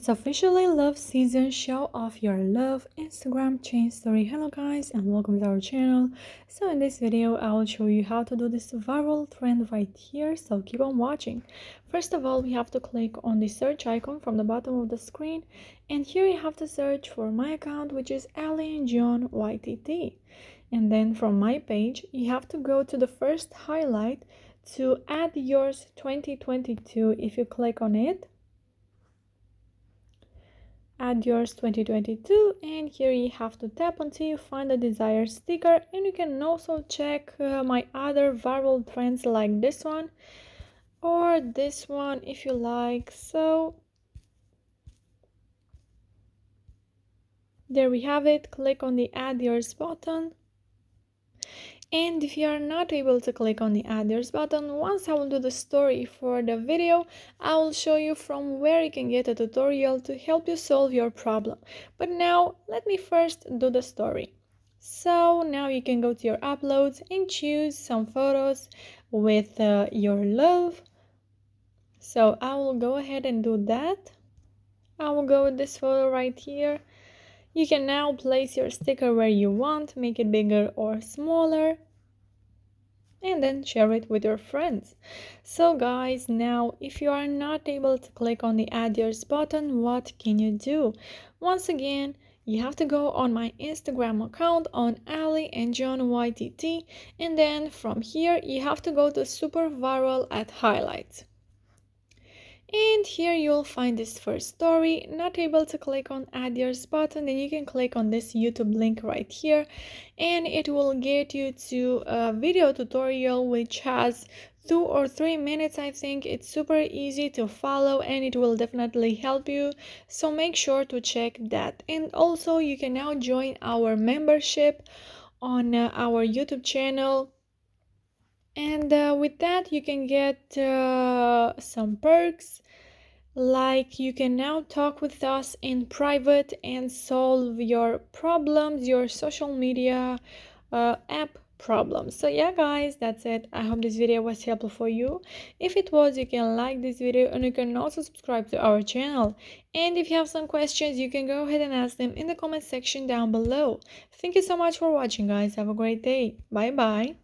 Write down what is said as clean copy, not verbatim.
It's officially love season. Show off your love Instagram chain story. Hello guys and welcome to our channel. So in this video I will show you how to do this viral trend right here, so keep on watching. First of all, we have to click on the search icon from the bottom of the screen, and here you have to search for my account, which is Ali and John YTT. And then from my page you have to go to the first highlight to add yours 2022. If you click on it, add yours 2022, and here you have to tap until you find the desired sticker. And you can also check my other viral trends like this one or this one if you like. So there we have it. Click on the add yours button. And if you are not able to click on the add yours button, once I will do the story for the video, I will show you from where you can get a tutorial to help you solve your problem. But now let me first do the story. So now you can go to your uploads and choose some photos with your love. So I will go ahead and do that. I will go with this photo right here. You can now place your sticker where you want, make it bigger or smaller, and then share it with your friends. So guys, now if you are not able to click on the add yours button, what can you do? Once again, you have to go on my Instagram account on Ali and John YTT, and then from here you have to go to super viral at highlights. And here you'll find this first story. Not able to click on add yours button, then you can click on this YouTube link right here, and it will get you to a video tutorial which has 2 or 3 minutes. I think it's super easy to follow and it will definitely help you, so make sure to check that. And also you can now join our membership on our YouTube channel, and with that you can get some perks, like you can now talk with us in private and solve your problems, your social media app problems. So yeah guys, that's it. I hope this video was helpful for you. If it was, you can like this video and you can also subscribe to our channel. And if you have some questions, you can go ahead and ask them in the comment section down below. Thank you so much for watching guys. Have a great day. Bye bye.